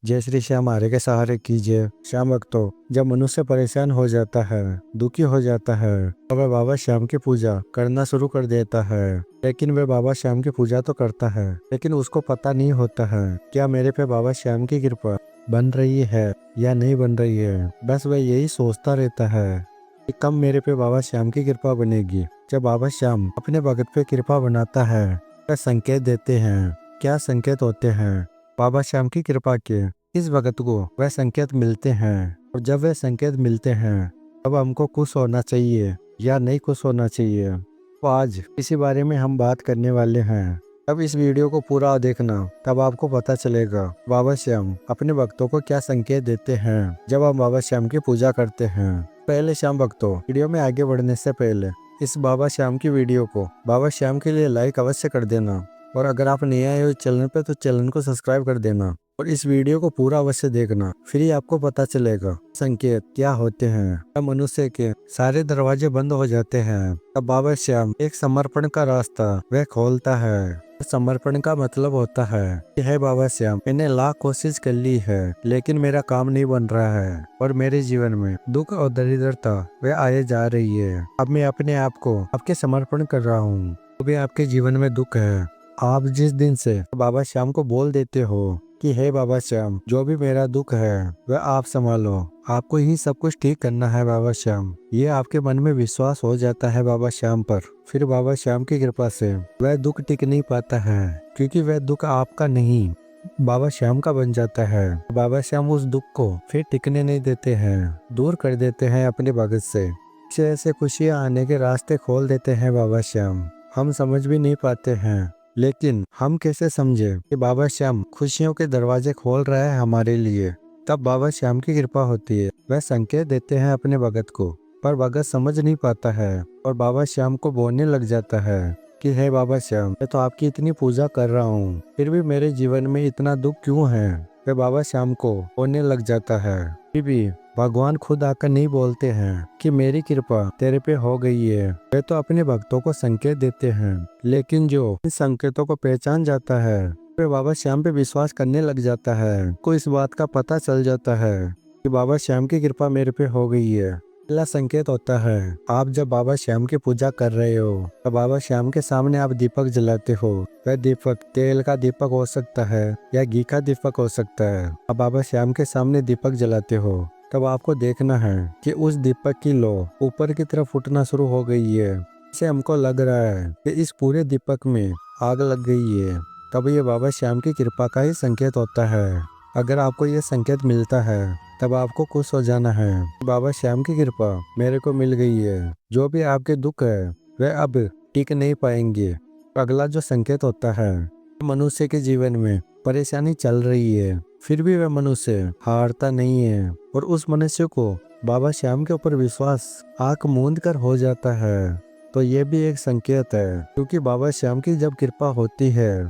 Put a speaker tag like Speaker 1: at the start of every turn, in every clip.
Speaker 1: जय श्री श्याम आरे के सहारे कीजिए। श्याम भक्तों, जब मनुष्य परेशान हो जाता है, दुखी हो जाता है, तो वह बाबा श्याम की पूजा करना शुरू कर देता है। लेकिन वह बाबा श्याम की पूजा तो करता है, लेकिन उसको पता नहीं होता है क्या मेरे पे बाबा श्याम की कृपा बन रही है या नहीं बन रही है। बस वह यही सोचता रहता है कि कब मेरे पे बाबा श्याम की कृपा बनेगी। जब बाबा श्याम अपने भगत पे कृपा बनाता है, वह संकेत देते हैं। क्या संकेत होते हैं? बाबा श्याम की कृपा के इस भगत को वह संकेत मिलते हैं, और जब वह संकेत मिलते हैं तब हमको खुश होना चाहिए या नहीं खुश होना चाहिए। तो आज इसी बारे में हम बात करने वाले हैं। अब इस वीडियो को पूरा देखना, तब आपको पता चलेगा बाबा श्याम अपने भक्तों को क्या संकेत देते हैं जब हम बाबा श्याम की पूजा करते हैं। पहले श्याम भक्तों, वीडियो में आगे बढ़ने से पहले इस बाबा श्याम की वीडियो को बाबा श्याम के लिए लाइक अवश्य कर देना, और अगर आप नए आए हो चैनल पे तो चैनल को सब्सक्राइब कर देना, और इस वीडियो को पूरा अवश्य देखना। फिर ही आपको पता चलेगा संकेत क्या होते हैं। तब मनुष्य के सारे दरवाजे बंद हो जाते हैं, तब बाबा श्याम एक समर्पण का रास्ता वह खोलता है। समर्पण का मतलब होता है कि है बाबा श्याम, मैंने लाख कोशिश कर ली है लेकिन मेरा काम नहीं बन रहा है, और मेरे जीवन में दुख और दरिद्रता वह आए जा रही है। अब मैं अपने आप को आपके समर्पण कर रहा हूँ। तो भी आपके जीवन में दुख है, आप जिस दिन से बाबा श्याम को बोल देते हो कि हे बाबा श्याम, जो भी मेरा दुख है वह आप संभालो, आपको ही सब कुछ ठीक करना है बाबा श्याम, ये आपके मन में विश्वास हो जाता है बाबा श्याम पर। फिर बाबा श्याम की कृपा से वह दुख टिक नहीं पाता है, क्योंकि वह दुख आपका नहीं बाबा श्याम का बन जाता है। बाबा श्याम उस दुख को फिर टिकने नहीं देते हैं, दूर कर देते हैं अपने भगत से। ऐसे खुशियाँ आने के रास्ते खोल देते हैं बाबा श्याम। हम समझ भी नहीं पाते हैं, लेकिन हम कैसे समझे कि बाबा श्याम खुशियों के दरवाजे खोल रहा है हमारे लिए। तब बाबा श्याम की कृपा होती है, वह संकेत देते हैं अपने भगत को, पर भगत समझ नहीं पाता है और बाबा श्याम को बोलने लग जाता है कि हे बाबा श्याम, मैं तो आपकी इतनी पूजा कर रहा हूँ, फिर भी मेरे जीवन में इतना दुख क्यों है। वह बाबा श्याम को बोलने लग जाता है। फिर भी भगवान खुद आकर नहीं बोलते हैं कि मेरी कृपा तेरे पे हो गई है। वे तो अपने भक्तों को संकेत देते हैं, लेकिन जो इन संकेतों को पहचान जाता है वे बाबा श्याम पे विश्वास करने लग जाता है। को इस बात का पता चल जाता है कि बाबा श्याम की कृपा मेरे पे हो गई है। पहला संकेत होता है, आप जब बाबा श्याम की पूजा कर रहे हो तो बाबा श्याम के सामने आप दीपक जलाते हो। वह दीपक तेल का दीपक हो सकता है या घी का दीपक हो सकता है। आप बाबा श्याम के सामने दीपक जलाते हो, तब आपको देखना है कि उस दीपक की लो ऊपर की तरफ उठना शुरू हो गई है। इसे हमको लग रहा है कि इस पूरे दीपक में आग लग गई है। तब ये बाबा श्याम की कृपा का ही संकेत होता है। अगर आपको ये संकेत मिलता है तब आपको खुश हो जाना है, बाबा श्याम की कृपा मेरे को मिल गई है। जो भी आपके दुख है वह अब टिक नहीं पाएंगे। अगला जो संकेत होता है, मनुष्य के जीवन में परेशानी चल रही है, फिर भी वह मनुष्य हारता नहीं है, और उस मनुष्य को बाबा श्याम के ऊपर विश्वास आंख मूंद कर हो जाता है। तो ये भी एक संकेत है, क्योंकि बाबा श्याम की जब कृपा होती है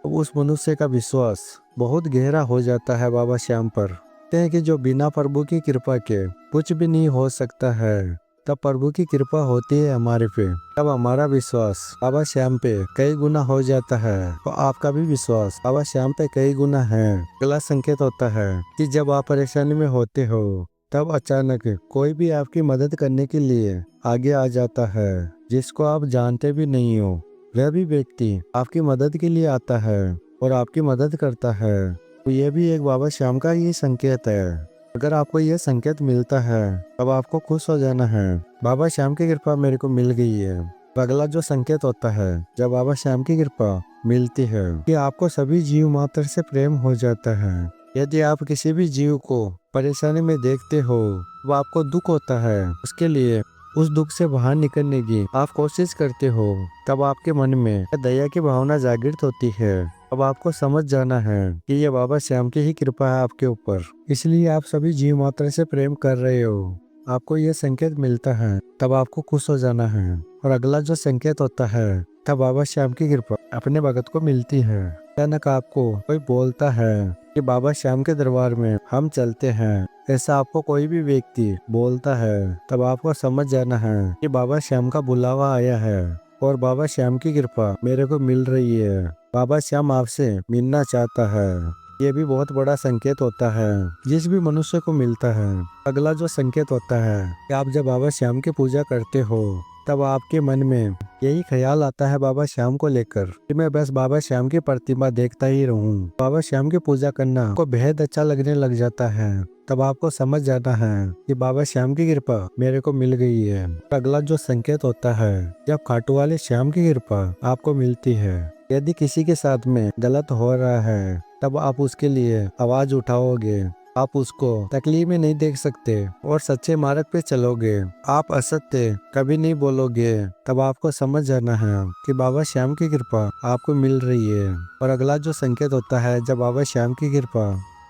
Speaker 1: तो उस मनुष्य का विश्वास बहुत गहरा हो जाता है बाबा श्याम पर। कहते हैं कि जो बिना प्रभु की कृपा के कुछ भी नहीं हो सकता है, तब प्रभु की कृपा होती है हमारे पे, तब हमारा विश्वास बाबा श्याम पे कई गुना हो जाता है। तो आपका भी विश्वास बाबा श्याम पे कई गुना है। अगला संकेत होता है कि जब आप परेशानी में होते हो तब अचानक कोई भी आपकी मदद करने के लिए आगे आ जाता है, जिसको आप जानते भी नहीं हो। वह भी व्यक्ति आपकी मदद के लिए आता है और आपकी मदद करता है। तो यह भी एक बाबा श्याम का ही संकेत है। अगर आपको यह संकेत मिलता है तब आपको खुश हो जाना है, बाबा श्याम की कृपा मेरे को मिल गई है। अगला जो संकेत होता है जब बाबा श्याम की कृपा मिलती है, कि आपको सभी जीव मात्र से प्रेम हो जाता है। यदि आप किसी भी जीव को परेशानी में देखते हो, वो आपको दुख होता है, उसके लिए उस दुख से बाहर निकलने की आप कोशिश करते हो, तब आपके मन में दया की भावना जागृत होती है। अब आपको समझ जाना है कि ये बाबा श्याम की ही कृपा है आपके ऊपर, इसलिए आप सभी जीव मात्र से प्रेम कर रहे हो। आपको ये संकेत मिलता है तब आपको खुश हो जाना है। और अगला जो संकेत होता है, तब बाबा श्याम की कृपा अपने भगत को मिलती है। अचानक आपको कोई बोलता है कि बाबा श्याम के दरबार में हम चलते हैं, ऐसा आपको कोई भी व्यक्ति बोलता है, तब आपको समझ जाना है कि बाबा श्याम का बुलावा आया है और बाबा श्याम की कृपा मेरे को मिल रही है। बाबा श्याम आपसे मिलना चाहता है। ये भी बहुत बड़ा संकेत होता है जिस भी मनुष्य को मिलता है। अगला जो संकेत होता है कि आप जब बाबा श्याम की पूजा करते हो तब आपके मन में यही ख्याल आता है बाबा श्याम को लेकर कि मैं बस बाबा श्याम की प्रतिमा देखता ही रहूं। बाबा श्याम की पूजा करना आपको बेहद अच्छा लगने लग जाता है। तब आपको समझ जाना है कि बाबा श्याम की कृपा मेरे को मिल गई है। अगला जो संकेत होता है जब खाटू वाले श्याम की कृपा आपको मिलती है। यदि किसी के साथ में गलत हो रहा है तब आप उसके लिए आवाज उठाओगे। आप उसको तकलीफ में नहीं देख सकते और सच्चे मार्ग पे चलोगे। आप असत्य कभी नहीं बोलोगे। तब आपको समझ जाना है कि बाबा श्याम की कृपा आपको मिल रही है। और अगला जो संकेत होता है जब बाबा श्याम की कृपा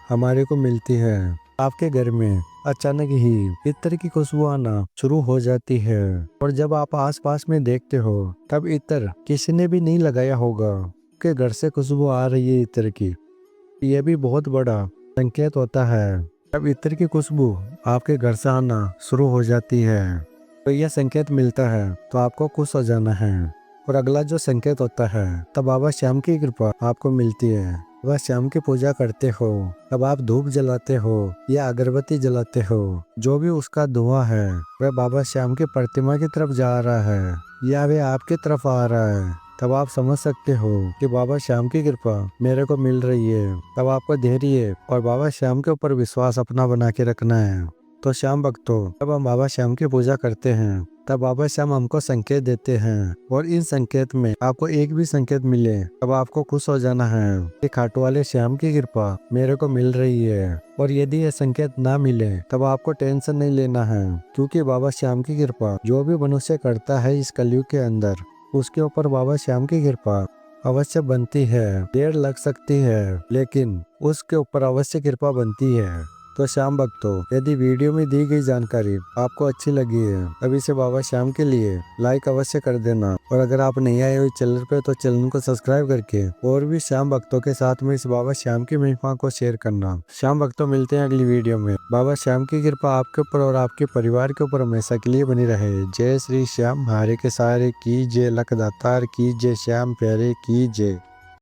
Speaker 1: हमारे को मिलती है, आपके घर में अचानक ही इत्र की खुशबू आना शुरू हो जाती है। और जब आप आसपास में देखते हो तब इत्र किसी ने भी नहीं लगाया होगा कि घर से खुशबू आ रही है इत्र की। यह भी बहुत बड़ा संकेत होता है। जब इत्र की खुशबू आपके घर से आना शुरू हो जाती है तो यह संकेत मिलता है तो आपको खुश हो जाना है। और अगला जो संकेत होता है तब बाबा श्याम की कृपा आपको मिलती है। बाबा श्याम की पूजा करते हो तब आप धूप जलाते हो या अगरबत्ती जलाते हो। जो भी उसका धुआं है वह बाबा श्याम की प्रतिमा की तरफ जा रहा है या वे आपकी तरफ आ रहा है। तब आप समझ सकते हो कि बाबा श्याम की कृपा मेरे को मिल रही है। तब आपको धैर्य और बाबा श्याम के ऊपर विश्वास अपना बना के रखना है। तो श्याम भक्तों, जब हम बाबा श्याम की पूजा करते हैं तब बाबा श्याम हमको संकेत देते हैं और इन संकेत में आपको एक भी संकेत मिले तब आपको खुश हो जाना है कि खाटू वाले श्याम की कृपा मेरे को मिल रही है। और यदि ये संकेत ना मिले तब आपको टेंशन नहीं लेना है, क्योंकि बाबा श्याम की कृपा जो भी मनुष्य करता है इस कलयुग के अंदर उसके ऊपर बाबा श्याम की कृपा अवश्य बनती है। देर लग सकती है लेकिन उसके ऊपर अवश्य कृपा बनती है। तो श्याम भक्तों, यदि वीडियो में दी गई जानकारी आपको अच्छी लगी है तब इसे बाबा श्याम के लिए लाइक अवश्य कर देना। और अगर आप नहीं आए हुए चैनल पे तो चैनल को सब्सक्राइब करके और भी श्याम भक्तों के साथ में इस बाबा श्याम की महिमा को शेयर करना। श्याम भक्तों, मिलते हैं अगली वीडियो में। बाबा श्याम की कृपा आपके ऊपर और आपके परिवार के ऊपर हमेशा के लिए बनी रहे। जय श्री श्याम, हारे के सारे की जय, लखदातार की जय, श्याम प्यारे की जय।